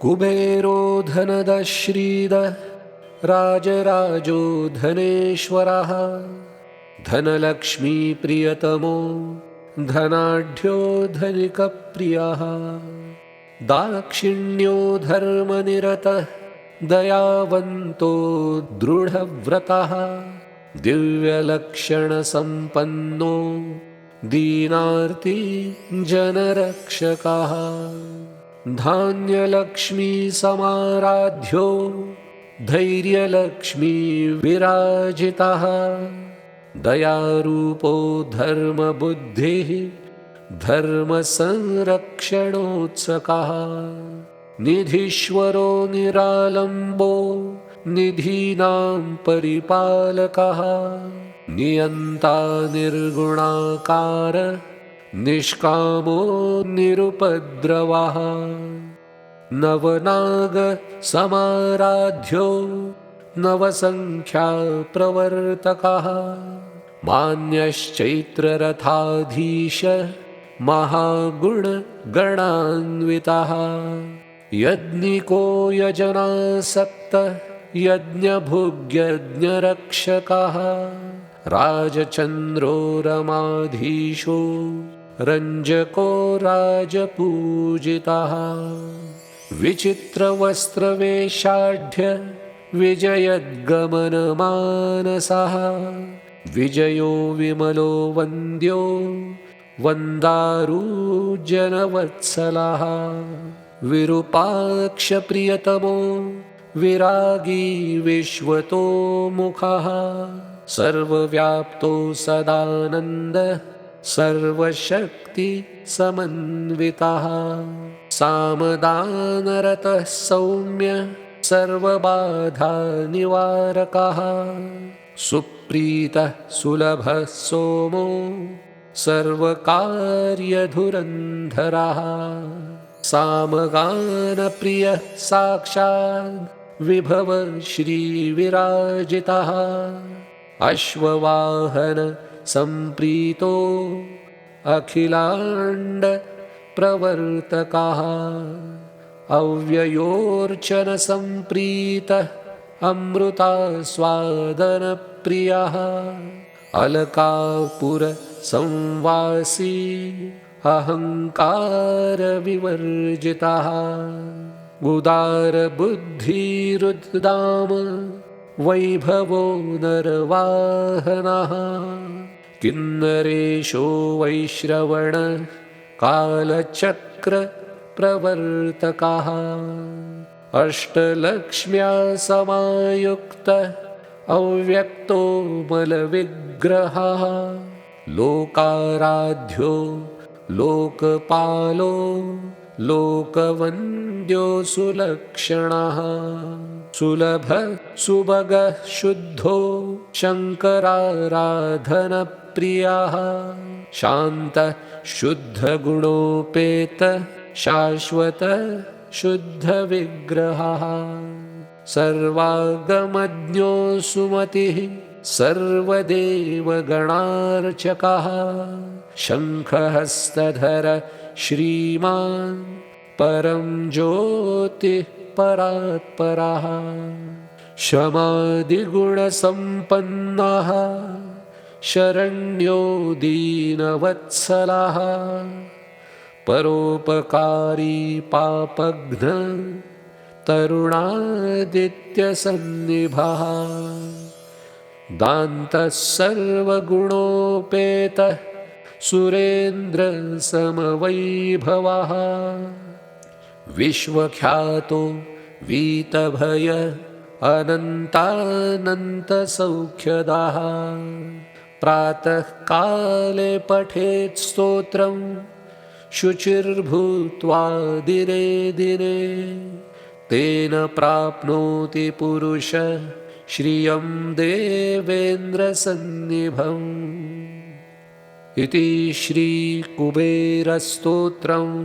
कुबेरो धनदश्रीदः राजराजो धनेश्वरः धनलक्ष्मीप्रियतमो धनाढ्यो धनिकप्रियः दाक्षिण्यो धर्मनिरतः दयावन्तो दृढव्रतः दिव्यलक्षणसम्पन्नो दीनार्ति जनरक्षकः धान्यलक्ष्मीसमाराध्यो धैर्यलक्ष्मी विराजितः दयारूपो धर्मबुद्धिः धर्मसंरक्षणोत्सकः निधीश्वरो निरालम्बो निधीनां परिपालकः नियन्ता निर्गुणाकार निष्कामो निरुपद्रवः नवनागसमाराध्यो नवसङ्ख्याप्रवर्तकः मान्यश्चैत्ररथाधीश महागुणगणान्वितः यज्ञिको यजनासक्तः यज्ञभुग्यज्ञरक्षकः राजचन्द्रो रमाधीशो रञ्जको राजपूजितः विचित्रवस्त्रवेषाढ्य विजयद्गमनमानसः विजयो विमलो वन्द्यो वन्दारूजनवत्सलः विरूपाक्षप्रियतमो विरागी विश्वतोमुखः सर्वव्याप्तो सदानन्दः सर्वशक्तिसमन्वितः सामदानरतः सौम्य सर्वबाधानिवारकः सुप्रीतः सुलभः सोमो सर्वकार्यधुरन्धरः सामगानप्रियः साक्षात् विभव श्रीविराजितः अश्ववाहन सम्प्रीतो अखिलाण्ड प्रवर्तकः अव्ययोर्चन सम्प्रीतः अमृतास्वादनप्रियः अलकापुर संवासी अहङ्कारविवर्जितः उदारबुद्धिरुद्दाम वैभवो नरवाहनः किन्नरेशो वैश्रवण कालचक्रप्रवर्तकः अष्टलक्ष्म्या समायुक्तः अव्यक्तो बलविग्रहः लोकाराध्यो लोकपालो लोकवन्द्यो सुलक्षणः सुलभ सुभगः शुद्धो शङ्कराराधनप्रियः शान्तः शुद्धगुणोपेतः शाश्वतः शुद्धविग्रहः सर्वागमज्ञो सुमतिः सर्वदेवगणार्चकः शङ्खहस्तधर श्रीमान् परं ज्योतिः परात्परः शमादिगुणसम्पन्नः शरण्यो दीनवत्सलः परोपकारी पापघ्न तरुणादित्यसन्निभः दान्तः सर्वगुणोपेतः सुरेन्द्रसमवैभवः विश्वख्यातो वीतभय अनन्तानन्तसौख्यदः प्रातःकाले पठेत् स्तोत्रं शुचिर्भूत्वा दिने दिने तेन प्राप्नोति पुरुषः श्रियं देवेन्द्रसन्निभम् इति श्रीकुबेरस्तोत्रम्।